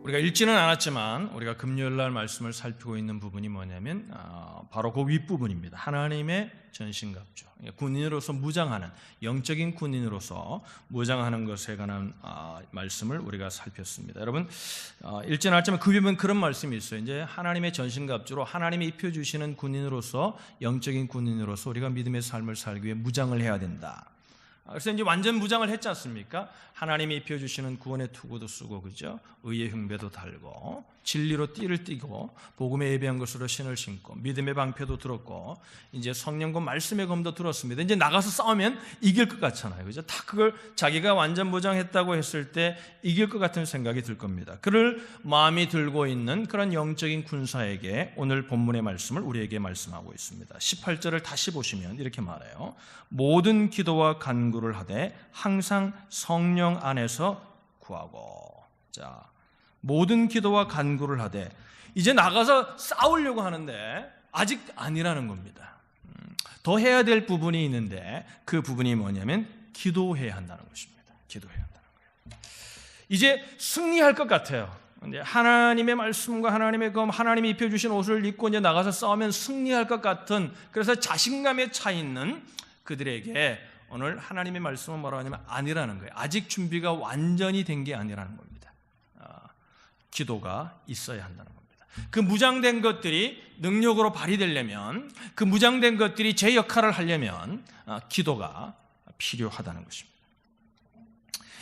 우리가 읽지는 않았지만 우리가 금요일날 말씀을 살피고 있는 부분이 뭐냐면 바로 그 윗부분입니다. 하나님의 전신갑주, 군인으로서 무장하는, 영적인 군인으로서 무장하는 것에 관한 말씀을 우리가 살폈습니다. 여러분 읽지는 않았지만 그 위에 그런 말씀이 있어요. 이제 하나님의 전신갑주로 하나님이 입혀주시는 군인으로서, 영적인 군인으로서 우리가 믿음의 삶을 살기 위해 무장을 해야 된다. 그래서 이제 완전 무장을 했지 않습니까? 하나님이 입혀주시는 구원의 투구도 쓰고, 그죠? 의의 흉배도 달고, 진리로 띠를 띠고, 복음에 예배한 것으로 신을 신고, 믿음의 방패도 들었고, 이제 성령과 말씀의 검도 들었습니다. 이제 나가서 싸우면 이길 것 같잖아요, 그죠? 다 그걸 자기가 완전 무장했다고 했을 때 이길 것 같은 생각이 들 겁니다. 그를 마음이 들고 있는 그런 영적인 군사에게 오늘 본문의 말씀을 우리에게 말씀하고 있습니다. 18절을 다시 보시면 이렇게 말해요. 모든 기도와 간구를 하되 항상 성령 안에서 구하고. 자, 모든 기도와 간구를 하되, 이제 나가서 싸우려고 하는데 아직 아니라는 겁니다. 더 해야 될 부분이 있는데 그 부분이 뭐냐면 기도해야 한다는 것입니다. 기도해야 한다는 거예요. 이제 승리할 것 같아요. 이제 하나님의 말씀과 하나님의 검, 하나님이 입혀주신 옷을 입고 이제 나가서 싸우면 승리할 것 같은, 그래서 자신감에 차 있는 그들에게 오늘 하나님의 말씀은 뭐라고 하냐면 아니라는 거예요. 아직 준비가 완전히 된 게 아니라는 겁니다. 기도가 있어야 한다는 겁니다. 그 무장된 것들이 능력으로 발휘되려면, 그 무장된 것들이 제 역할을 하려면 기도가 필요하다는 것입니다.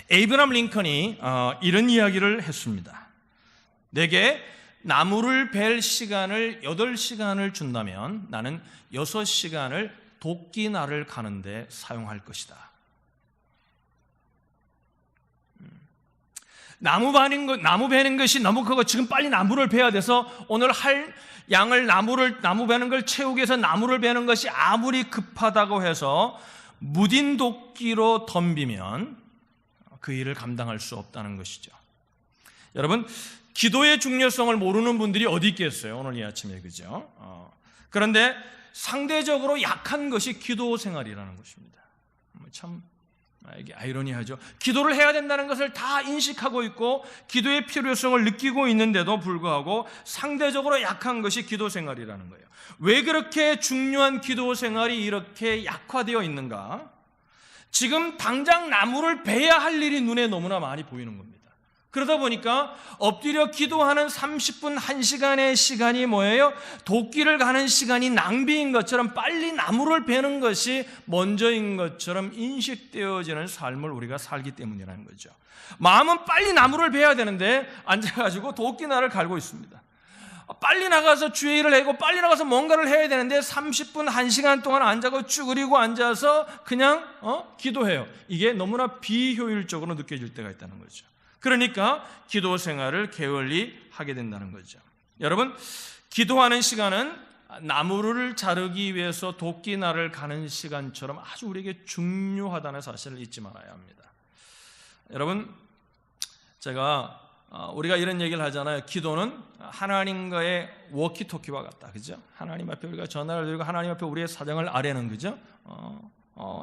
에이브람 링컨이 이런 이야기를 했습니다. 내게 나무를 벨 시간을 8시간을 준다면 나는 6시간을 도끼날을 가는데 사용할 것이다. 나무 베는 것이 너무 크고 지금 빨리 나무를 베야 돼서 오늘 할 양을 나무 베는 걸 채우기 위해서 나무를 베는 것이 아무리 급하다고 해서 무딘 도끼로 덤비면 그 일을 감당할 수 없다는 것이죠. 여러분, 기도의 중요성을 모르는 분들이 어디 있겠어요? 오늘 이 아침에, 그죠? 그런데 상대적으로 약한 것이 기도 생활이라는 것입니다. 참 이게 아이러니하죠. 기도를 해야 된다는 것을 다 인식하고 있고 기도의 필요성을 느끼고 있는데도 불구하고 상대적으로 약한 것이 기도 생활이라는 거예요. 왜 그렇게 중요한 기도 생활이 이렇게 약화되어 있는가? 지금 당장 나무를 베야 할 일이 눈에 너무나 많이 보이는 겁니다. 그러다 보니까 엎드려 기도하는 30분, 1시간의 시간이 뭐예요? 도끼를 가는 시간이 낭비인 것처럼, 빨리 나무를 베는 것이 먼저인 것처럼 인식되어지는 삶을 우리가 살기 때문이라는 거죠. 마음은 빨리 나무를 베야 되는데 앉아가지고 도끼날을 갈고 있습니다. 빨리 나가서 주의 일을 하고 빨리 나가서 뭔가를 해야 되는데 30분, 1시간 동안 앉아서 쭈그리고 앉아서 그냥 기도해요. 이게 너무나 비효율적으로 느껴질 때가 있다는 거죠. 그러니까 기도 생활을 게을리 하게 된다는 거죠. 여러분, 기도하는 시간은 나무를 자르기 위해서 도끼날을 가는 시간처럼 아주 우리에게 중요하다는 사실을 잊지 말아야 합니다. 여러분, 제가 우리가 이런 얘기를 하잖아요. 기도는 하나님과의 워키토키와 같다, 그죠? 하나님 앞에 우리가 전화를 드리고 하나님 앞에 우리의 사정을 아뢰는, 그죠?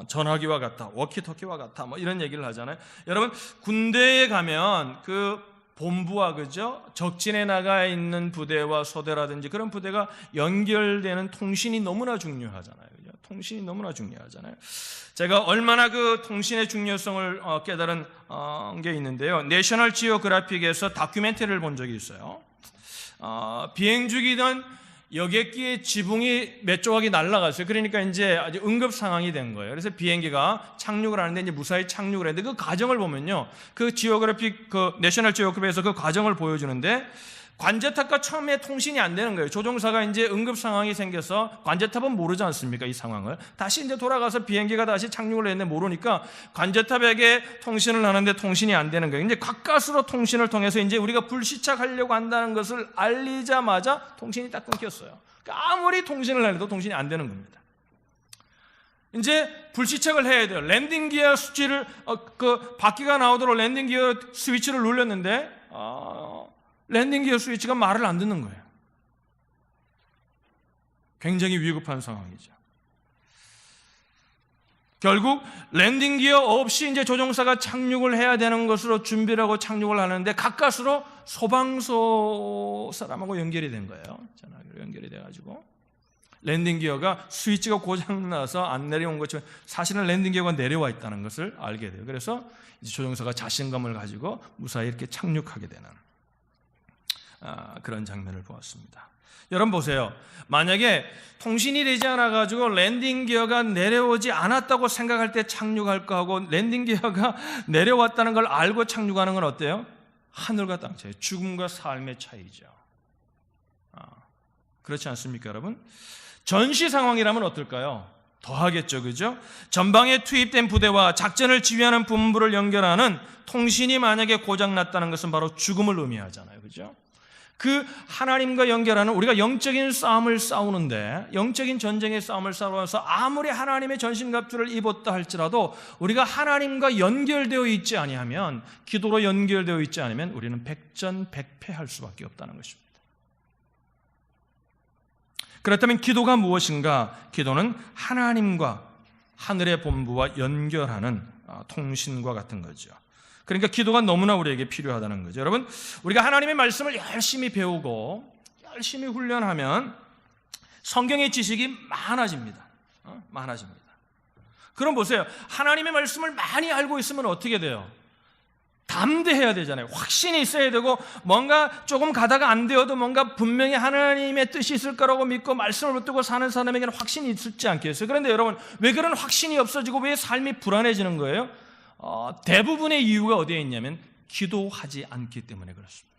전화기와 같다, 워키토키와 같다, 뭐 이런 얘기를 하잖아요. 여러분, 군대에 가면 그 본부와, 그죠? 적진에 나가 있는 부대와 소대라든지 그런 부대가 연결되는 통신이 너무나 중요하잖아요. 그죠? 통신이 너무나 중요하잖아요. 제가 얼마나 그 통신의 중요성을 깨달은 게 있는데요. 내셔널 지오그래픽에서 다큐멘터리를 본 적이 있어요. 비행 중이던 여객기의 지붕이 몇 조각이 날아갔어요. 그러니까 이제 아주 응급 상황이 된 거예요. 그래서 비행기가 착륙을 하는데 이제 무사히 착륙을 했는데 그 과정을 보면요, 그 지오그래픽, 그 내셔널 지오그래픽에서 그 과정을 보여주는데 관제탑과 처음에 통신이 안 되는 거예요. 조종사가 이제 응급 상황이 생겨서, 관제탑은 모르지 않습니까? 이 상황을. 다시 이제 돌아가서 비행기가 다시 착륙을 했는데 모르니까 관제탑에게 통신을 하는데 통신이 안 되는 거예요. 이제 가까스로 통신을 통해서 이제 우리가 불시착하려고 한다는 것을 알리자마자 통신이 딱 끊겼어요. 그러니까 아무리 통신을 해도 통신이 안 되는 겁니다. 이제 불시착을 해야 돼요. 랜딩 기어 스위치를, 그 바퀴가 나오도록 랜딩 기어 스위치를 눌렀는데, 랜딩 기어 스위치가 말을 안 듣는 거예요. 굉장히 위급한 상황이죠. 결국 랜딩 기어 없이 이제 조종사가 착륙을 해야 되는 것으로 준비를 하고 착륙을 하는데 가까스로 소방서 사람하고 연결이 된 거예요. 전화기로 연결이 돼가지고 랜딩 기어가 스위치가 고장나서 안 내려온 것처럼 사실은 랜딩 기어가 내려와 있다는 것을 알게 돼요. 그래서 이제 조종사가 자신감을 가지고 무사히 이렇게 착륙하게 되는 그런 장면을 보았습니다. 여러분 보세요. 만약에 통신이 되지 않아가지고 랜딩 기어가 내려오지 않았다고 생각할 때 착륙할 거하고 랜딩 기어가 내려왔다는 걸 알고 착륙하는 건 어때요? 하늘과 땅 차이, 죽음과 삶의 차이죠. 그렇지 않습니까, 여러분? 전시 상황이라면 어떨까요? 더하겠죠, 그죠? 전방에 투입된 부대와 작전을 지휘하는 본부를 연결하는 통신이 만약에 고장났다는 것은 바로 죽음을 의미하잖아요, 그죠? 그 하나님과 연결하는 우리가 영적인 싸움을 싸우는데 영적인 전쟁의 싸움을 싸우면서 아무리 하나님의 전신갑주를 입었다 할지라도 우리가 하나님과 연결되어 있지 아니하면 기도로 연결되어 있지 않으면 우리는 백전백패할 수밖에 없다는 것입니다. 그렇다면 기도가 무엇인가? 기도는 하나님과 하늘의 본부와 연결하는 통신과 같은 거죠. 그러니까 기도가 너무나 우리에게 필요하다는 거죠. 여러분, 우리가 하나님의 말씀을 열심히 배우고 열심히 훈련하면 성경의 지식이 많아집니다. 많아집니다. 그럼 보세요. 하나님의 말씀을 많이 알고 있으면 어떻게 돼요? 담대해야 되잖아요. 확신이 있어야 되고 뭔가 조금 가다가 안 되어도 뭔가 분명히 하나님의 뜻이 있을 거라고 믿고 말씀을 붙들고 사는 사람에게는 확신이 있지 않겠어요? 그런데 여러분, 왜 그런 확신이 없어지고 왜 삶이 불안해지는 거예요? 대부분의 이유가 어디에 있냐면 기도하지 않기 때문에 그렇습니다.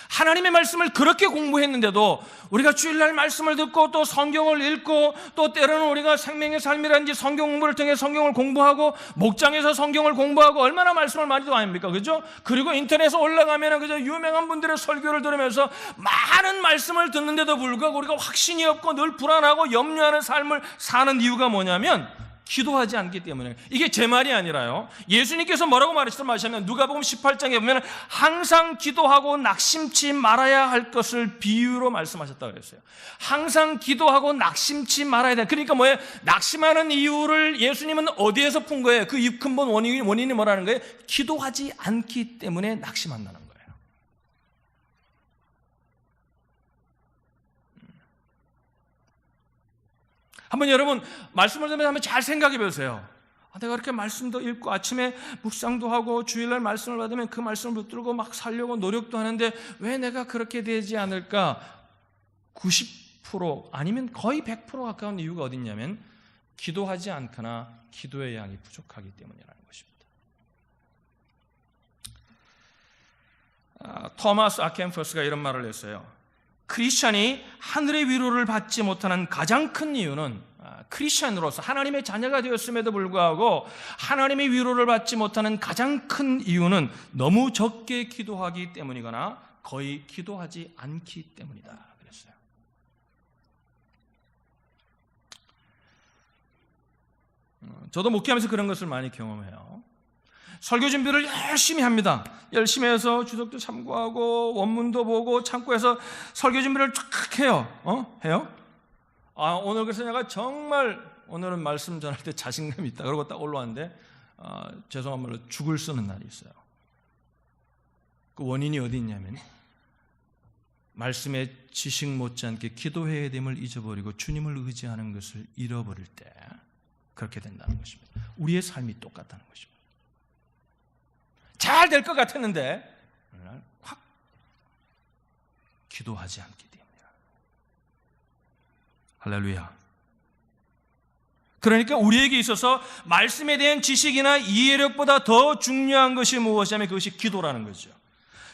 하나님의 말씀을 그렇게 공부했는데도 우리가 주일날 말씀을 듣고 또 성경을 읽고 또 때로는 우리가 생명의 삶이라든지 성경 공부를 통해 성경을 공부하고 목장에서 성경을 공부하고 얼마나 말씀을 많이 듣고 아닙니까? 그죠? 그리고 인터넷에 올라가면 그저 유명한 분들의 설교를 들으면서 많은 말씀을 듣는데도 불구하고 우리가 확신이 없고 늘 불안하고 염려하는 삶을 사는 이유가 뭐냐면 기도하지 않기 때문에. 이게 제 말이 아니라요. 예수님께서 뭐라고 말씀하셨냐면 누가복음 18장에 보면 항상 기도하고 낙심치 말아야 할 것을 비유로 말씀하셨다고 그랬어요. 항상 기도하고 낙심치 말아야 돼. 그러니까 뭐예요? 낙심하는 이유를 예수님은 어디에서 푼 거예요? 그 근본 원인이 뭐라는 거예요? 기도하지 않기 때문에 낙심한다는 거예요. 한번 여러분 말씀을 들으면서 한번 잘 생각해 보세요. 내가 그렇게 말씀도 읽고 아침에 묵상도 하고 주일날 말씀을 받으면 그 말씀을 붙들고 막 살려고 노력도 하는데 왜 내가 그렇게 되지 않을까? 90% 아니면 거의 100% 가까운 이유가 어디 있냐면 기도하지 않거나 기도의 양이 부족하기 때문이라는 것입니다. 토마스 아켄퍼스가 이런 말을 했어요. 크리스찬이 하늘의 위로를 받지 못하는 가장 큰 이유는 크리스찬으로서 하나님의 자녀가 되었음에도 불구하고 하나님의 위로를 받지 못하는 가장 큰 이유는 너무 적게 기도하기 때문이거나 거의 기도하지 않기 때문이다 그랬어요. 저도 목회하면서 그런 것을 많이 경험해요. 설교 준비를 열심히 합니다. 열심히 해서 주석도 참고하고 원문도 보고 참고해서 설교 준비를 쫙 해요. 해요? 오늘 그래서 내가 정말 오늘은 말씀 전할 때 자신감이 있다. 그러고 딱 올라왔는데 죄송한 말로 죽을 쓰는 날이 있어요. 그 원인이 어디 있냐면 말씀의 지식 못지않게 기도해야 됨을 잊어버리고 주님을 의지하는 것을 잃어버릴 때 그렇게 된다는 것입니다. 우리의 삶이 똑같다는 것입니다. 잘 될 것 같았는데 어느 날 확 기도하지 않기 때문이야. 할렐루야. 그러니까 우리에게 있어서 말씀에 대한 지식이나 이해력보다 더 중요한 것이 무엇이냐면 그것이 기도라는 거죠.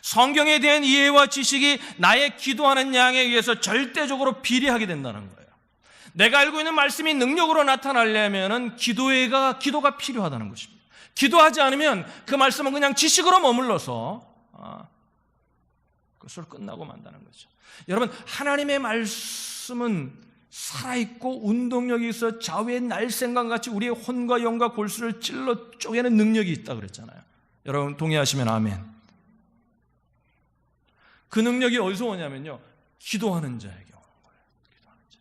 성경에 대한 이해와 지식이 나의 기도하는 양에 의해서 절대적으로 비례하게 된다는 거예요. 내가 알고 있는 말씀이 능력으로 나타나려면 기도가 필요하다는 것입니다. 기도하지 않으면 그 말씀은 그냥 지식으로 머물러서 그것으로 끝나고 만다는 거죠. 여러분, 하나님의 말씀은 살아있고 운동력이 있어 좌우의 날쌘과 같이 우리의 혼과 영과 골수를 찔러 쪼개는 능력이 있다고 그랬잖아요. 여러분 동의하시면 아멘. 그 능력이 어디서 오냐면요, 기도하는 자에게 오는 거예요. 기도하는 자.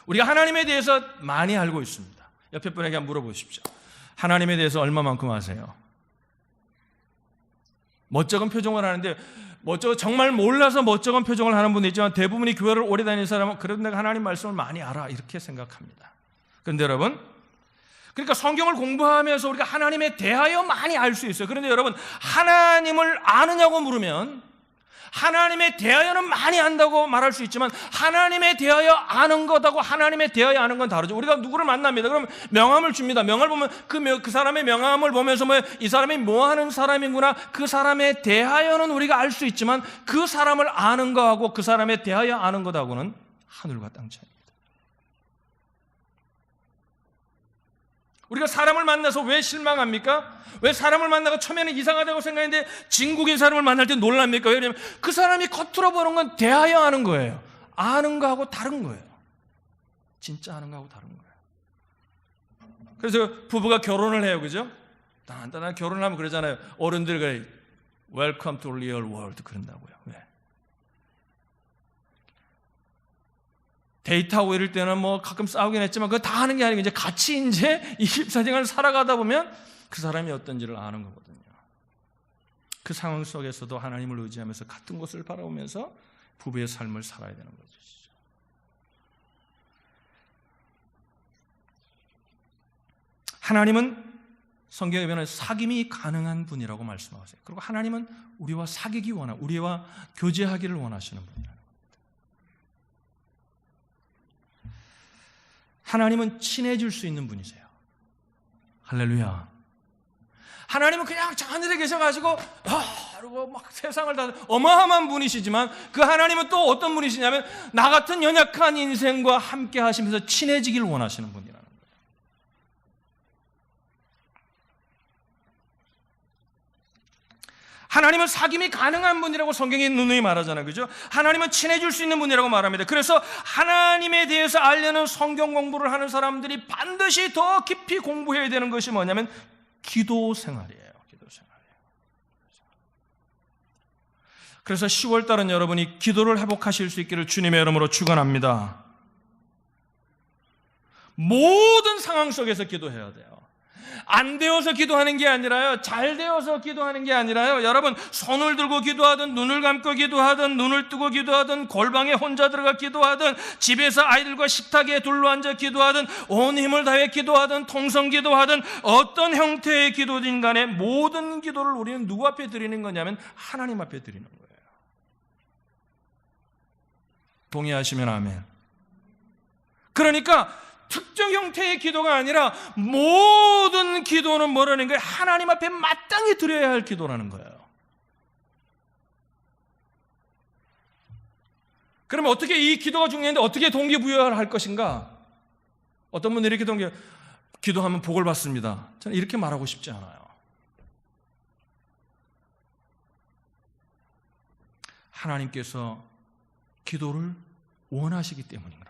우리가 하나님에 대해서 많이 알고 있습니다. 옆에 분에게 한번 물어보십시오. 하나님에 대해서 얼마만큼 아세요? 멋쩍은 표정을 하는데 정말 몰라서 멋쩍은 표정을 하는 분도 있지만 대부분이 교회를 오래 다니는 사람은 그래도 내가 하나님 말씀을 많이 알아 이렇게 생각합니다. 그런데 여러분, 그러니까 성경을 공부하면서 우리가 하나님에 대하여 많이 알 수 있어요. 그런데 여러분, 하나님을 아느냐고 물으면 하나님에 대하여는 많이 안다고 말할 수 있지만 하나님에 대하여 아는 것하고 하나님에 대하여 아는 건 다르죠. 우리가 누구를 만납니다. 그럼 명함을 줍니다. 명함을 보면 그 사람의 명함을 보면서 이 사람이 뭐 하는 사람이구나, 그 사람에 대하여는 우리가 알 수 있지만 그 사람을 아는 거하고 그 사람에 대하여 아는 것하고는 하늘과 땅 차이입니다. 우리가 사람을 만나서 왜 실망합니까? 왜 사람을 만나고 처음에는 이상하다고 생각했는데 진국인 사람을 만날 때 놀랍니까? 왜냐하면 그 사람이 겉으로 보는 건 대하여 아는 거예요. 아는 거하고 다른 거예요. 진짜 아는 거하고 다른 거예요. 그래서 부부가 결혼을 해요. 그죠? 단단한 결혼을 하면 그러잖아요. 어른들 그래, Welcome to real world 그런다고요. 왜? 데이트하고 이럴 때는 뭐 가끔 싸우긴 했지만 그거 다 하는 게 아니고 이제 같이 이제 24시간을 살아가다 보면 그 사람이 어떤지를 아는 거거든요. 그 상황 속에서도 하나님을 의지하면서 같은 곳을 바라보면서 부부의 삶을 살아야 되는 거죠. 하나님은 성경에 보면 사귐이 가능한 분이라고 말씀하세요. 그리고 하나님은 우리와 사귀기 우리와 교제하기를 원하시는 분이라는 겁니다. 하나님은 친해질 수 있는 분이세요. 할렐루야. 하나님은 그냥 저 하늘에 계셔가지고 그리고 막 세상을 다 어마어마한 분이시지만 그 하나님은 또 어떤 분이시냐면 나 같은 연약한 인생과 함께 하시면서 친해지길 원하시는 분이라는 거예요. 하나님은 사귐이 가능한 분이라고 성경이 누누이 말하잖아요. 그죠? 하나님은 친해질 수 있는 분이라고 말합니다. 그래서 하나님에 대해서 알려는 성경 공부를 하는 사람들이 반드시 더 깊이 공부해야 되는 것이 뭐냐면 기도 생활이에요. 기도 생활이에요. 그래서 10월 달은 여러분이 기도를 회복하실 수 있기를 주님의 이름으로 축원합니다. 모든 상황 속에서 기도해야 돼요. 안 되어서 기도하는 게 아니라요, 잘 되어서 기도하는 게 아니라요, 여러분 손을 들고 기도하든 눈을 감고 기도하든 눈을 뜨고 기도하든 골방에 혼자 들어가 기도하든 집에서 아이들과 식탁에 둘러앉아 기도하든 온 힘을 다해 기도하든 통성 기도하든 어떤 형태의 기도든 간에 모든 기도를 우리는 누구 앞에 드리는 거냐면 하나님 앞에 드리는 거예요. 동의하시면 아멘. 그러니까 특정 형태의 기도가 아니라 모든 기도는 뭐라는 거예요? 하나님 앞에 마땅히 드려야 할 기도라는 거예요. 그러면 어떻게 이 기도가 중요한데 어떻게 동기부여할 것인가? 어떤 분들이 이렇게 기도하면 복을 받습니다. 저는 이렇게 말하고 싶지 않아요. 하나님께서 기도를 원하시기 때문입니다.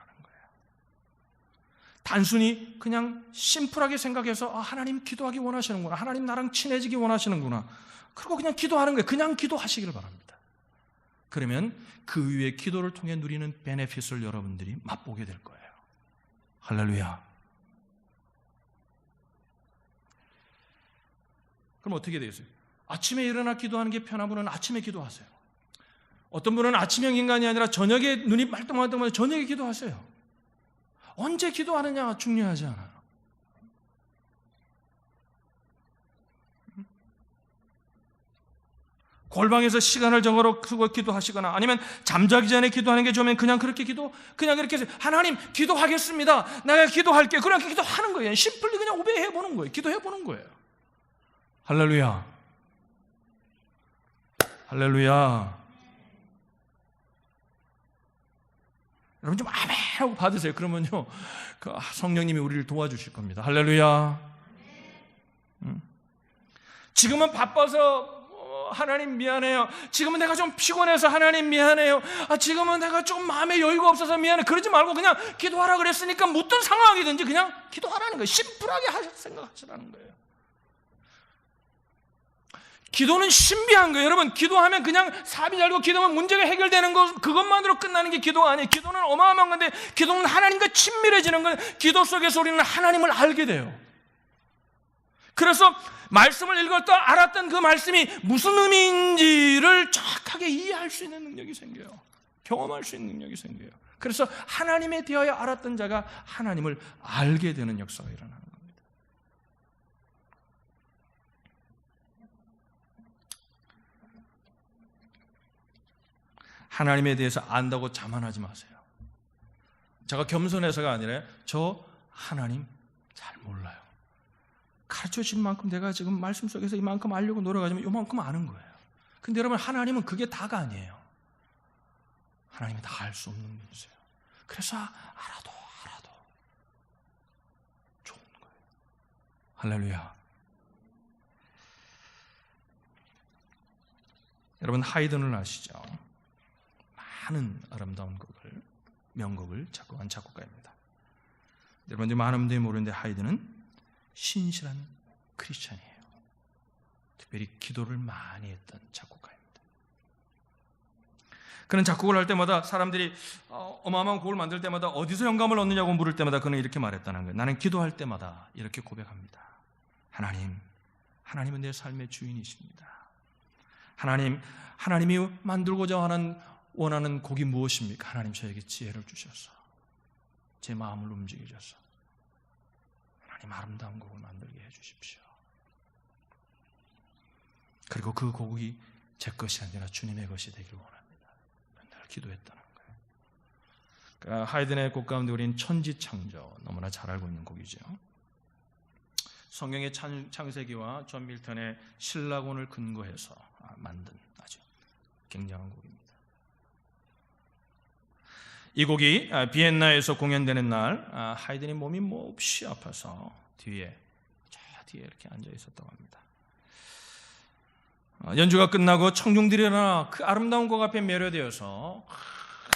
단순히 그냥 심플하게 생각해서 하나님 기도하기 원하시는구나, 하나님 나랑 친해지기 원하시는구나, 그리고 그냥 기도하는 거예요. 그냥 기도하시기를 바랍니다. 그러면 그 위에 기도를 통해 누리는 베네핏을 여러분들이 맛보게 될 거예요. 할렐루야. 그럼 어떻게 되겠어요? 아침에 일어나 기도하는 게 편한 분은 아침에 기도하세요. 어떤 분은 아침형 인간이 아니라 저녁에 눈이 말똥말똥해서 저녁에 기도하세요. 언제 기도하느냐가 중요하지 않아요. 골방에서 시간을 정하러 기도하시거나 아니면 잠자기 전에 기도하는 게 좋으면 그냥 그렇게 해서 하나님 기도하겠습니다. 내가 기도할게. 그냥 기도하는 거예요. 심플리 그냥 오베이해 보는 거예요. 기도해 보는 거예요. 할렐루야. 할렐루야. 여러분 좀 아멘 하고 받으세요. 그러면요 성령님이 우리를 도와주실 겁니다. 할렐루야. 지금은 바빠서 하나님 미안해요. 지금은 내가 좀 피곤해서 하나님 미안해요. 지금은 내가 좀 마음에 여유가 없어서 미안해. 그러지 말고 그냥 기도하라 그랬으니까 묻던 상황이든지 그냥 기도하라는 거예요. 심플하게 생각하시라는 거예요. 기도는 신비한 거예요. 여러분, 기도하면 그냥 사비 잘고 기도하면 문제가 해결되는 것, 그것만으로 끝나는 게 기도가 아니에요. 기도는 어마어마한 건데, 기도는 하나님과 친밀해지는 거예요. 기도 속에서 우리는 하나님을 알게 돼요. 그래서 말씀을 읽었다 알았던 그 말씀이 무슨 의미인지를 정확하게 이해할 수 있는 능력이 생겨요. 경험할 수 있는 능력이 생겨요. 그래서 하나님에 대하여 알았던 자가 하나님을 알게 되는 역사가 일어나는 겁니다. 하나님에 대해서 안다고 자만하지 마세요. 제가 겸손해서가 아니라 저 하나님 잘 몰라요. 가르쳐 준 만큼 내가 지금 말씀 속에서 이만큼 알려고 노력하지만 이만큼 아는 거예요. 근데 여러분, 하나님은 그게 다가 아니에요. 하나님이 다 알 수 없는 분이세요. 그래서 알아도 좋은 거예요. 할렐루야. 여러분, 하이든을 아시죠? 많은 아름다운 곡을, 명곡을 작곡한 작곡가입니다. 여러분, 이제 많은 분들이 모르는데 하이든은 신실한 크리스찬이에요. 특별히 기도를 많이 했던 작곡가입니다. 그는 작곡을 할 때마다 사람들이 어마어마한 곡을 만들 때마다 어디서 영감을 얻느냐고 물을 때마다 그는 이렇게 말했다는 거예요. 나는 기도할 때마다 이렇게 고백합니다. 하나님은 내 삶의 주인이십니다. 하나님이 만들고자 원하는 곡이 무엇입니까? 하나님, 저에게 지혜를 주셔서 제 마음을 움직여 줘서 하나님 아름다운 곡을 만들게 해 주십시오. 그리고 그 곡이 제 것이 아니라 주님의 것이 되기를 원합니다. 맨날 기도했다는 거예요. 그러니까 하이든의 곡 가운데 우리는 천지창조, 너무나 잘 알고 있는 곡이죠. 성경의 창세기와 존 밀턴의 신라곤을 근거해서 만든 아주 굉장한 곡입니다. 이 곡이 비엔나에서 공연되는 날 하이든이 몸이 몹시 아파서 저 뒤에 이렇게 앉아 있었다고 합니다. 연주가 끝나고 청중들이 일어나 그 아름다운 곡 앞에 매료되어서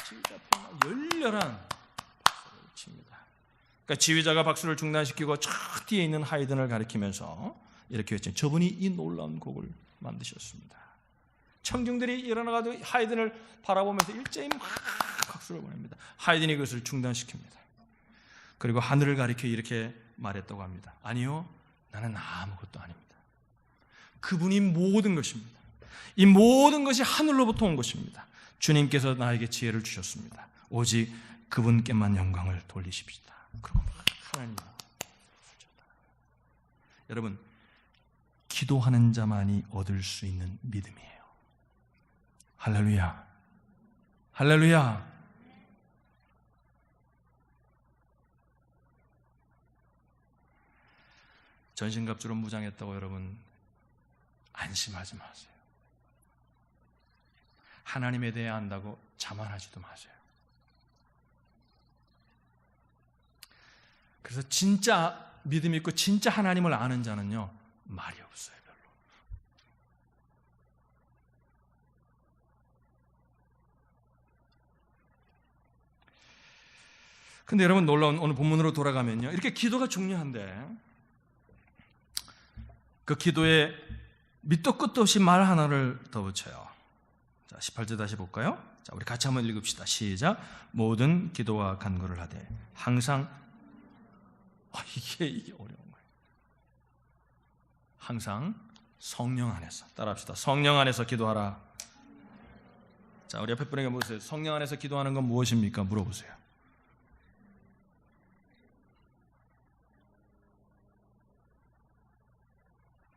지휘자 앞에 열렬한 박수를 칩니다. 그러니까 지휘자가 박수를 중단시키고 저 뒤에 있는 하이든을 가리키면서 이렇게 했죠. 저분이 이 놀라운 곡을 만드셨습니다. 청중들이 일어나가도 하이든을 바라보면서 일제히 막 박수를 보냅니다. 하이든이 그것을 중단시킵니다. 그리고 하늘을 가리켜 이렇게 말했다고 합니다. 아니요, 나는 아무것도 아닙니다. 그분이 모든 것입니다. 이 모든 것이 하늘로부터 온 것입니다. 주님께서 나에게 지혜를 주셨습니다. 오직 그분께만 영광을 돌리십시다. 그리고 하나님, 여러분, 기도하는 자만이 얻을 수 있는 믿음이에요. 할렐루야, 할렐루야. 전신갑주로 무장했다고 여러분 안심하지 마세요. 하나님에 대해 안다고 자만하지도 마세요. 그래서 진짜 믿음 있고 진짜 하나님을 아는 자는요, 말이 없어요, 별로. 근데 여러분, 놀라운 오늘 본문으로 돌아가면요, 이렇게 기도가 중요한데 그 기도에 밑도 끝도 없이 말 하나를 더 붙여요. 자, 18절 다시 볼까요? 자, 우리 같이 한번 읽읍시다. 시작. 모든 기도와 간구를 하되 항상 이게 어려운 거예요. 항상 성령 안에서, 따라합시다. 성령 안에서 기도하라. 자, 우리 옆에 분에게 물으세요. 성령 안에서 기도하는 건 무엇입니까? 물어보세요.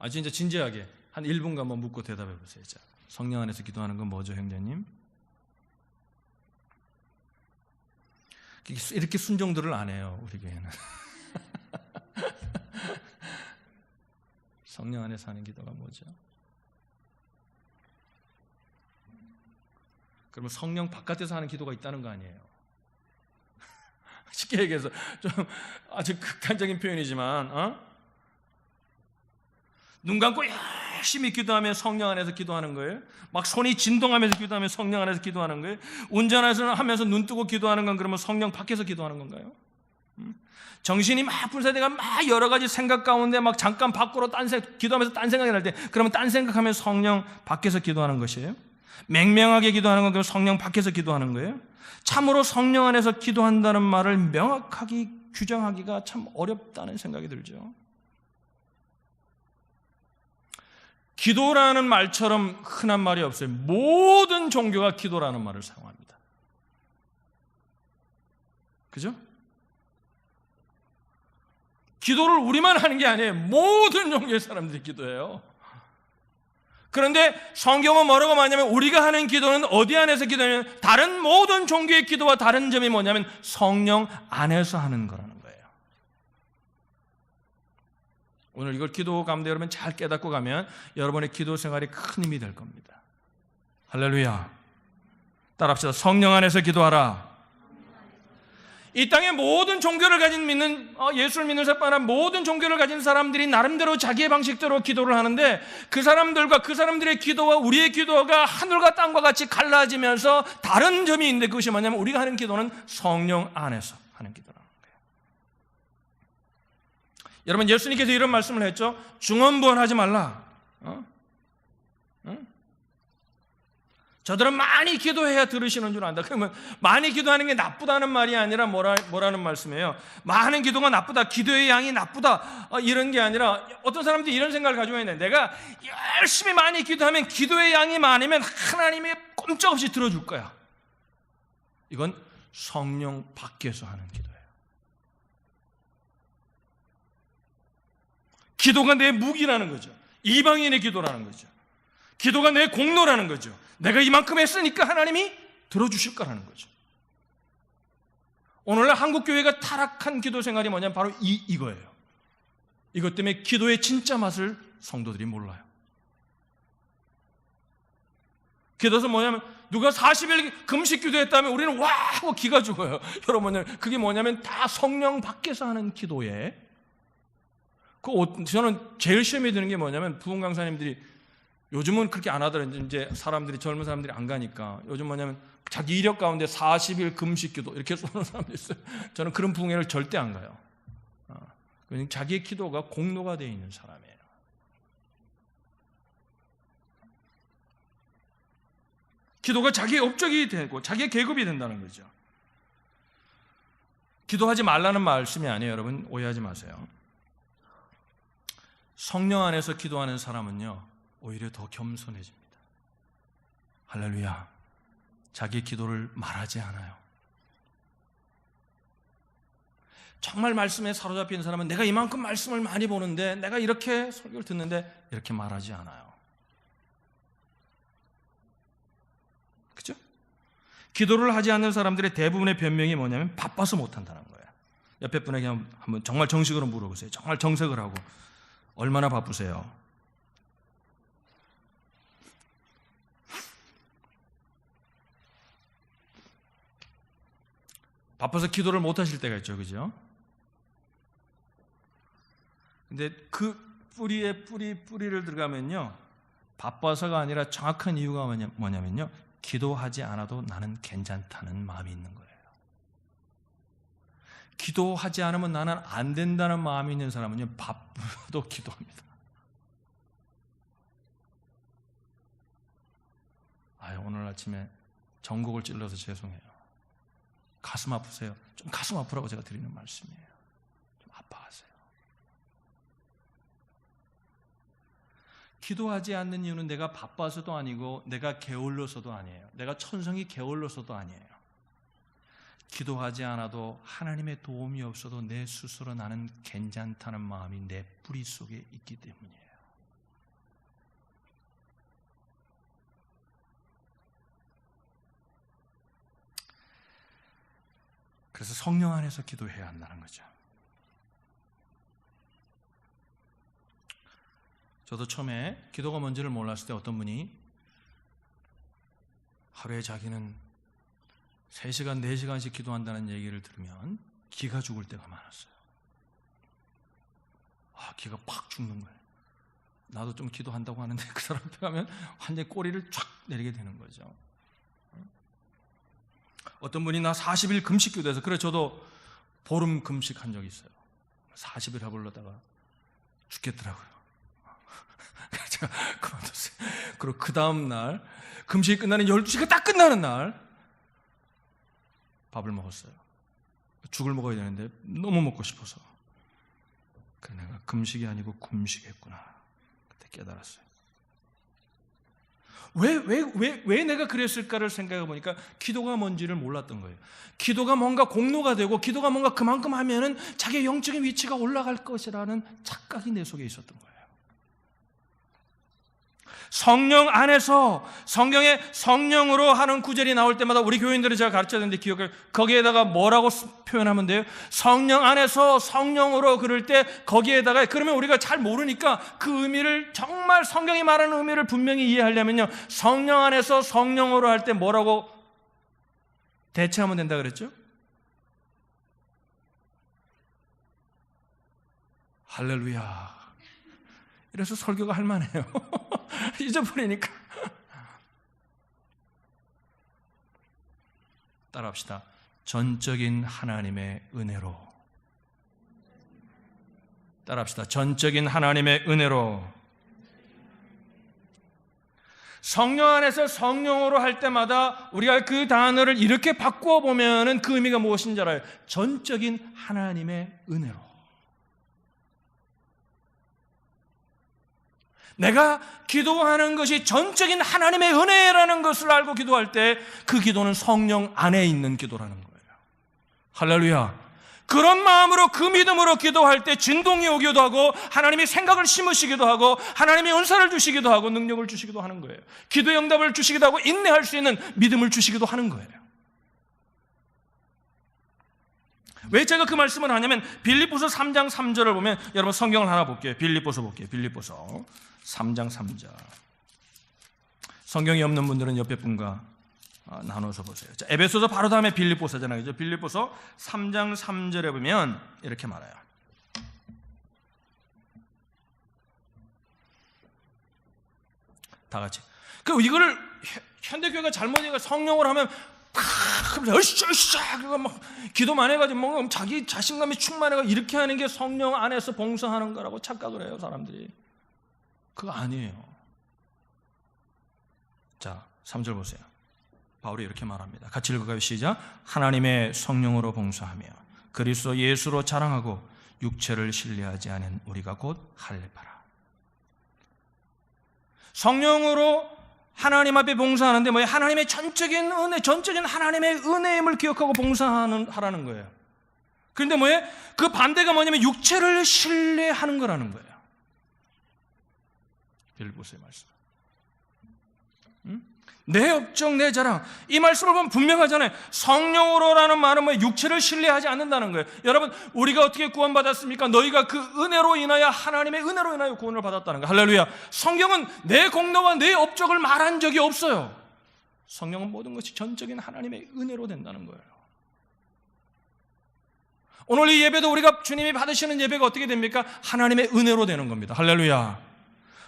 진짜 진지하게 한 1분간 한번 묻고 대답해 보세요. 자, 성령 안에서 기도하는 건 뭐죠, 형제님? 이렇게 순종들을 안 해요, 우리 교회는. 성령 안에서 하는 기도가 뭐죠? 그러면 성령 바깥에서 하는 기도가 있다는 거 아니에요? 쉽게 얘기해서 좀 아주 극단적인 표현이지만, 눈 감고 열심히 기도하면 성령 안에서 기도하는 거예요. 막 손이 진동하면서 기도하면 성령 안에서 기도하는 거예요. 운전하면서 눈 뜨고 기도하는 건 그러면 성령 밖에서 기도하는 건가요? 정신이 막 분산되가 막 여러 가지 생각 가운데 막 잠깐 밖으로 기도하면서 딴 생각이 날 때, 그러면 딴 생각하면 성령 밖에서 기도하는 것이에요. 맹명하게 기도하는 건 성령 밖에서 기도하는 거예요. 참으로 성령 안에서 기도한다는 말을 명확하게 규정하기가 참 어렵다는 생각이 들죠. 기도라는 말처럼 흔한 말이 없어요. 모든 종교가 기도라는 말을 사용합니다. 그죠? 기도를 우리만 하는 게 아니에요. 모든 종교의 사람들이 기도해요. 그런데 성경은 뭐라고 말하냐면 우리가 하는 기도는 어디 안에서 기도하냐면 다른 모든 종교의 기도와 다른 점이 뭐냐면 성령 안에서 하는 거라는 거예요. 오늘 이걸 기도 가운데 여러분 잘 깨닫고 가면 여러분의 기도 생활이 큰 힘이 될 겁니다. 할렐루야. 따라합시다. 성령 안에서 기도하라. 이 땅의 모든 종교를 가진 예수를 믿는 사람은 모든 종교를 가진 사람들이 나름대로 자기의 방식대로 기도를 하는데 그 사람들의 기도와 우리의 기도가 하늘과 땅과 같이 갈라지면서 다른 점이 있는데 그것이 뭐냐면 우리가 하는 기도는 성령 안에서 하는 기도라는 거예요. 여러분 예수님께서 이런 말씀을 했죠. 중언부언하지 말라. 저들은 많이 기도해야 들으시는 줄 안다. 그러면 많이 기도하는 게 나쁘다는 말이 아니라 뭐라는 말씀이에요? 많은 기도가 나쁘다, 기도의 양이 나쁘다 이런 게 아니라 어떤 사람들이 이런 생각을 가지고 있는데 내가 열심히 많이 기도하면 기도의 양이 많으면 하나님이 꼼짝없이 들어줄 거야. 이건 성령 밖에서 하는 기도예요. 기도가 내 무기라는 거죠. 이방인의 기도라는 거죠. 기도가 내 공로라는 거죠. 내가 이만큼 했으니까 하나님이 들어주실 거라는 거죠. 오늘날 한국교회가 타락한 기도 생활이 뭐냐면 바로 이거예요. 이것 때문에 기도의 진짜 맛을 성도들이 몰라요. 기도에서 뭐냐면 누가 40일 금식 기도했다면 우리는 와 하고 기가 죽어요. 여러분 그게 뭐냐면 다 성령 밖에서 하는 기도에 저는 제일 시험이 드는 게 뭐냐면 부흥 강사님들이 요즘은 그렇게 안 하더라고요. 이제 젊은 사람들이 안 가니까. 요즘 뭐냐면 자기 이력 가운데 40일 금식 기도 이렇게 쏘는 사람도 있어요. 저는 그런 부흥회를 절대 안 가요. 자기의 기도가 공로가 되어 있는 사람이에요. 기도가 자기의 업적이 되고 자기의 계급이 된다는 거죠. 기도하지 말라는 말씀이 아니에요. 여러분 오해하지 마세요. 성령 안에서 기도하는 사람은요 오히려 더 겸손해집니다. 할렐루야. 자기 기도를 말하지 않아요. 정말 말씀에 사로잡힌 사람은 내가 이만큼 말씀을 많이 보는데 내가 이렇게 설교를 듣는데 이렇게 말하지 않아요. 그죠? 기도를 하지 않는 사람들의 대부분의 변명이 뭐냐면 바빠서 못한다는 거예요. 옆에 분에게 한번 정말 정식으로 물어보세요. 정말 정색을 하고 얼마나 바쁘세요? 바빠서 기도를 못 하실 때가 있죠. 그죠? 근데 그 뿌리를 들어가면요. 바빠서가 아니라 정확한 이유가 뭐냐면요. 기도하지 않아도 나는 괜찮다는 마음이 있는 거예요. 기도하지 않으면 나는 안 된다는 마음이 있는 사람은요. 바빠도 기도합니다. 오늘 아침에 전곡을 찔러서 죄송해요. 가슴 아프세요? 좀 가슴 아프라고 제가 드리는 말씀이에요. 좀 아파하세요. 기도하지 않는 이유는 내가 바빠서도 아니고 내가 게을러서도 아니에요. 내가 천성이 게을러서도 아니에요. 기도하지 않아도 하나님의 도움이 없어도 내 스스로 나는 괜찮다는 마음이 내 뿌리 속에 있기 때문이에요. 그래서 성령 안에서 기도해야 한다는 거죠. 저도 처음에 기도가 뭔지를 몰랐을 때 어떤 분이 하루에 자기는 3시간, 4시간씩 기도한다는 얘기를 들으면 기가 죽을 때가 많았어요. 기가 팍 죽는 거예요. 나도 좀 기도한다고 하는데 그 사람 앞에 가면 완전히 꼬리를 쫙 내리게 되는 거죠. 어떤 분이 나 40일 금식 기도해서 그래 저도 보름 금식한 적이 있어요. 40일 해보려다가 죽겠더라고요. 그래서 제가 그만뒀어요. 그리고 그 다음날 금식이 끝나는 12시가 딱 끝나는 날 밥을 먹었어요. 죽을 먹어야 되는데 너무 먹고 싶어서. 그래, 내가 금식이 아니고 금식했구나. 그때 깨달았어요. 왜 내가 그랬을까를 생각해 보니까 기도가 뭔지를 몰랐던 거예요. 기도가 뭔가 공로가 되고 기도가 뭔가 그만큼 하면은 자기의 영적인 위치가 올라갈 것이라는 착각이 내 속에 있었던 거예요. 성령 안에서 성경에 성령으로 하는 구절이 나올 때마다 우리 교인들은 제가 가르쳐야 되는데 기억해, 거기에다가 뭐라고 표현하면 돼요? 성령 안에서 성령으로 그럴 때 거기에다가, 그러면 우리가 잘 모르니까 그 의미를, 정말 성경이 말하는 의미를 분명히 이해하려면요, 성령 안에서 성령으로 할 때 뭐라고 대체하면 된다 그랬죠? 할렐루야. 이래서 설교가 할만해요. 잊어버리니까. 따라합시다. 전적인 하나님의 은혜로. 따라합시다. 전적인 하나님의 은혜로. 성령 안에서 성령으로 할 때마다 우리가 그 단어를 이렇게 바꾸어 보면은 그 의미가 무엇인지 알아요? 전적인 하나님의 은혜로. 내가 기도하는 것이 전적인 하나님의 은혜라는 것을 알고 기도할 때 그 기도는 성령 안에 있는 기도라는 거예요. 할렐루야. 그런 마음으로, 그 믿음으로 기도할 때 진동이 오기도 하고 하나님이 생각을 심으시기도 하고 하나님이 은사를 주시기도 하고 능력을 주시기도 하는 거예요. 기도의 응답을 주시기도 하고 인내할 수 있는 믿음을 주시기도 하는 거예요. 왜 제가 그 말씀을 하냐면 빌립보서 3장 3절을 보면, 여러분 성경을 하나 볼게요. 빌립보서 볼게요. 빌립보서 3장 3절. 성경이 없는 분들은 옆에 분과 나눠서 보세요. 자, 에베소서 바로 다음에 빌립보서잖아요. 그죠? 빌립보서 3장 3절에 보면 이렇게 말해요. 다 같이. 이거를 현대교회가 잘못해가 성령을 하면 으쌰 그거 막 기도만 해가지고 뭔가 자기 자신감이 충만해가 이렇게 하는 게 성령 안에서 봉사하는 거라고 착각을 해요, 사람들이. 그거 아니에요. 자, 3절 보세요. 바울이 이렇게 말합니다. 같이 읽어가요. 시작. 하나님의 성령으로 봉사하며 그리스도 예수로 자랑하고 육체를 신뢰하지 않은 우리가 곧 할례바라. 성령으로 하나님 앞에 봉사하는데 뭐예요? 하나님의 전적인 은혜, 전적인 하나님의 은혜임을 기억하고 봉사하라는 거예요. 그런데 뭐예요? 그 반대가 뭐냐면 육체를 신뢰하는 거라는 거예요. 빌립보서의 말씀. 내 업적, 내 자랑. 이 말씀을 보면 분명하잖아요. 성령으로라는 말은 뭐 육체를 신뢰하지 않는다는 거예요. 여러분, 우리가 어떻게 구원받았습니까? 너희가 그 은혜로 인하여, 하나님의 은혜로 인하여 구원을 받았다는 거예요. 할렐루야. 성경은 내 공로와 내 업적을 말한 적이 없어요. 성령은 모든 것이 전적인 하나님의 은혜로 된다는 거예요. 오늘 이 예배도 우리가 주님이 받으시는 예배가 어떻게 됩니까? 하나님의 은혜로 되는 겁니다. 할렐루야.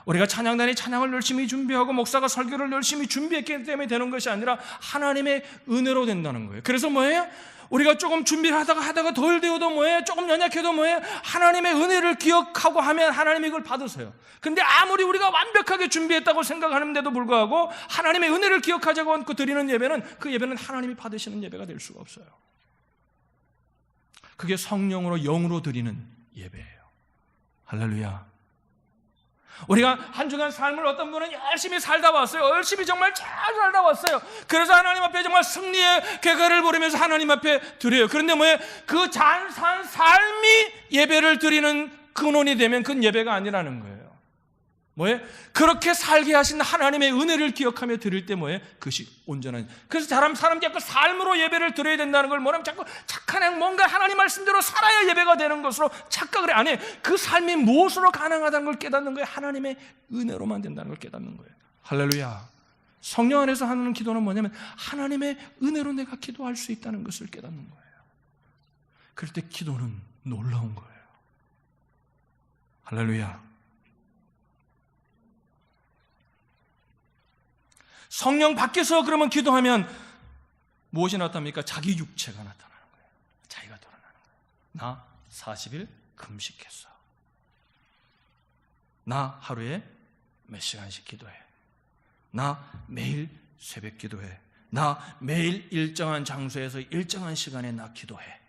우리가 찬양단이 찬양을 열심히 준비하고 목사가 설교를 열심히 준비했기 때문에 되는 것이 아니라 하나님의 은혜로 된다는 거예요. 그래서 뭐예요? 우리가 조금 준비를 하다가 덜 되어도 뭐예요? 조금 연약해도 뭐예요? 하나님의 은혜를 기억하고 하면 하나님이 이걸 받으세요. 근데 아무리 우리가 완벽하게 준비했다고 생각하는데도 불구하고 하나님의 은혜를 기억하자고 않고 드리는 예배는, 그 예배는 하나님이 받으시는 예배가 될 수가 없어요. 그게 성령으로, 영으로 드리는 예배예요. 할렐루야. 우리가 한 주간 삶을 어떤 분은 열심히 살다 왔어요. 열심히 정말 잘 살다 왔어요. 그래서 하나님 앞에 정말 승리의 궤가를 부르면서 하나님 앞에 드려요. 그런데 뭐예요? 그 잘 산 삶이 예배를 드리는 근원이 되면 그건 예배가 아니라는 거예요. 뭐예요? 그렇게 살게 하신 하나님의 은혜를 기억하며 드릴 때 뭐예요? 그것이 온전한. 그래서 사람 자꾸 삶으로 예배를 드려야 된다는 걸 뭐냐면 자꾸 착한 행, 뭔가 하나님 말씀대로 살아야 예배가 되는 것으로 착각을 안 해. 그 삶이 무엇으로 가능하다는 걸 깨닫는 거예요. 하나님의 은혜로만 된다는 걸 깨닫는 거예요. 할렐루야. 성령 안에서 하는 기도는 뭐냐면 하나님의 은혜로 내가 기도할 수 있다는 것을 깨닫는 거예요. 그럴 때 기도는 놀라운 거예요. 할렐루야. 성령 밖에서 그러면 기도하면 무엇이 나타납니까? 자기 육체가 나타나는 거예요. 자기가 드러나는 거예요. 나 40일 금식했어. 나 하루에 몇 시간씩 기도해. 나 매일 새벽 기도해. 나 매일 일정한 장소에서 일정한 시간에 나 기도해.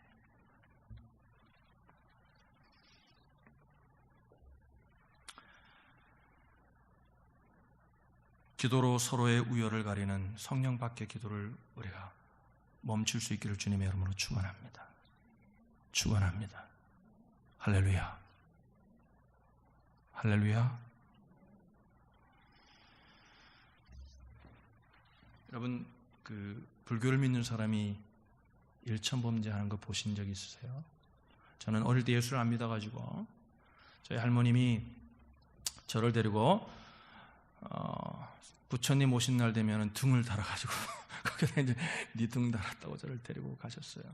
기도로 서로의 우열을 가리는 성령 밖의 기도를 우리가 멈출 수 있기를 주님의 이름으로 축원합니다. 축원합니다. 할렐루야. 할렐루야. 여러분, 불교를 믿는 사람이 일천범죄하는 거 보신 적 있으세요? 저는 어릴 때 예수를 안 믿어가지고 저희 할머님이 저를 데리고 부처님 오신 날 되면 등을 달아가지고 거기다 이제 네 등 달았다고 저를 데리고 가셨어요.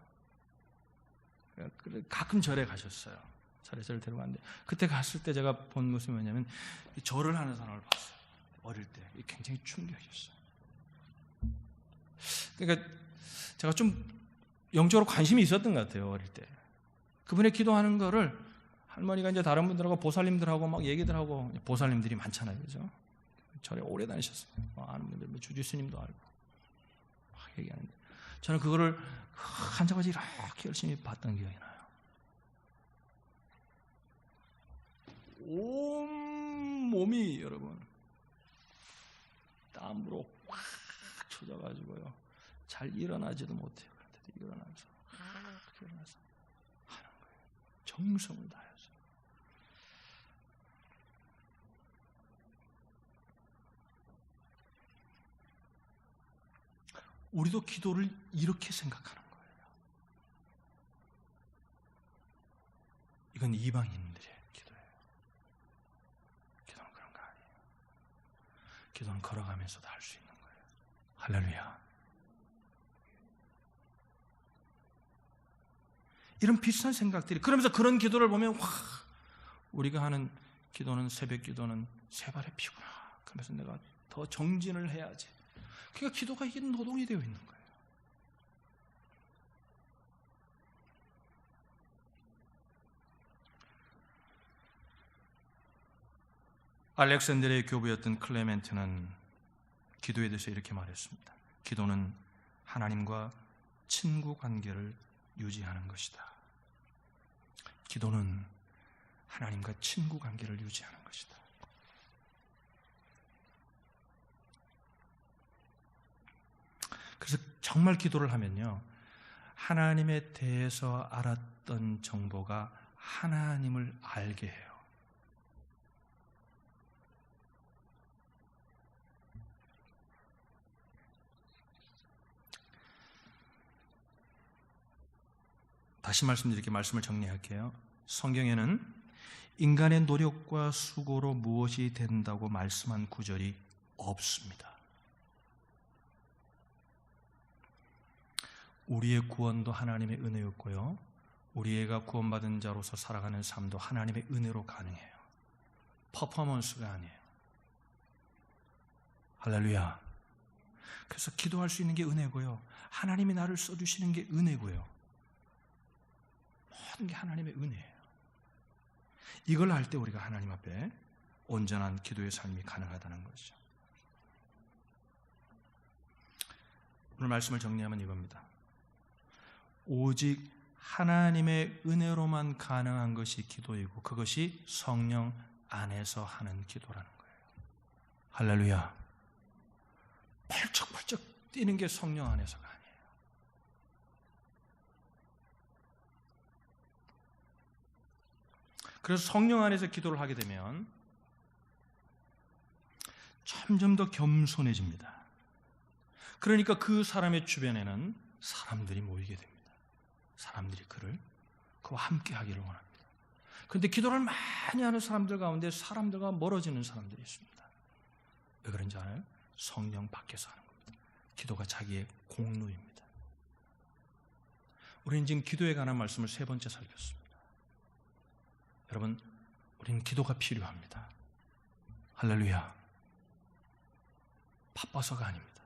가끔 절에 가셨어요. 절에 저를 데리고 갔는데 그때 갔을 때 제가 본 모습이 뭐냐면 절을 하는 사람을 봤어요. 어릴 때 굉장히 충격이었어요. 그러니까 제가 좀 영적으로 관심이 있었던 것 같아요. 어릴 때 그분의 기도하는 거를 할머니가 이제 다른 분들하고 보살님들하고 막 얘기들 하고, 보살님들이 많잖아요, 그죠? 절에 오래 다니셨어요. 아는 분들, 주지스님도 알고 막 얘기하는데 저는 그거를 앉아가지고 이렇게 열심히 봤던 기억이 나요. 온 몸이 여러분 땀으로 확 젖어가지고요. 잘 일어나지도 못해요. 그런데도 일어나서 하는 거예요. 정성을 다해서. 우리도 기도를 이렇게 생각하는 거예요. 이건 이방인들의 기도예요. 기도는 그런 거 아니에요. 기도는 걸어가면서도 할 수 있는 거예요. 할렐루야. 이런 비슷한 생각들이, 그러면서 그런 기도를 보면 와, 우리가 하는 기도는, 새벽 기도는 세 발의 피구나. 그러면서 내가 더 정진을 해야지. 그러니까 기도가 이게 노동이 되어 있는 거예요. 알렉산드리아의 교부였던 클레멘트는 기도에 대해서 이렇게 말했습니다. 기도는 하나님과 친구 관계를 유지하는 것이다. 기도는 하나님과 친구 관계를 유지하는 것이다. 그래서 정말 기도를 하면요, 하나님에 대해서 알았던 정보가 하나님을 알게 해요. 다시 말씀드릴게요. 말씀을 정리할게요. 성경에는 인간의 노력과 수고로 무엇이 된다고 말씀한 구절이 없습니다. 우리의 구원도 하나님의 은혜였고요, 우리가 구원받은 자로서 살아가는 삶도 하나님의 은혜로 가능해요. 퍼포먼스가 아니에요. 할렐루야. 그래서 기도할 수 있는 게 은혜고요, 하나님이 나를 써주시는 게 은혜고요, 모든 게 하나님의 은혜예요. 이걸 할 때 우리가 하나님 앞에 온전한 기도의 삶이 가능하다는 것이죠. 오늘 말씀을 정리하면 이겁니다. 오직 하나님의 은혜로만 가능한 것이 기도이고, 그것이 성령 안에서 하는 기도라는 거예요. 할렐루야. 펄쩍펄쩍 뛰는 게 성령 안에서가 아니에요. 그래서 성령 안에서 기도를 하게 되면 점점 더 겸손해집니다. 그러니까 그 사람의 주변에는 사람들이 모이게 됩니다. 사람들이 그와 함께 하기를 원합니다. 그런데 기도를 많이 하는 사람들 가운데 사람들과 멀어지는 사람들이 있습니다. 왜 그런지 알아요? 성령 밖에서 하는 겁니다. 기도가 자기의 공로입니다. 우리는 지금 기도에 관한 말씀을 3번째 살폈습니다. 여러분, 우리는 기도가 필요합니다. 할렐루야. 바빠서가 아닙니다.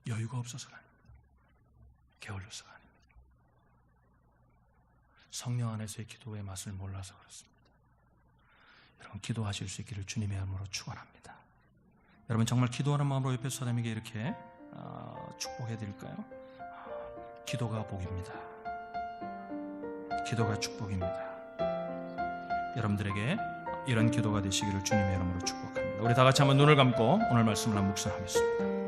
여유가 없어서가 아닙니다. 게을러서가 아닙니다. 성령 안에서의 기도의 맛을 몰라서 그렇습니다. 여러분, 기도하실 수 있기를 주님의 이름으로 축원합니다. 여러분, 정말 기도하는 마음으로 옆에 사람에게 이렇게 축복해 드릴까요? 기도가 복입니다. 기도가 축복입니다. 여러분들에게 이런 기도가 되시기를 주님의 이름으로 축복합니다. 우리 다 같이 한번 눈을 감고 오늘 말씀을 한번 묵상하겠습니다.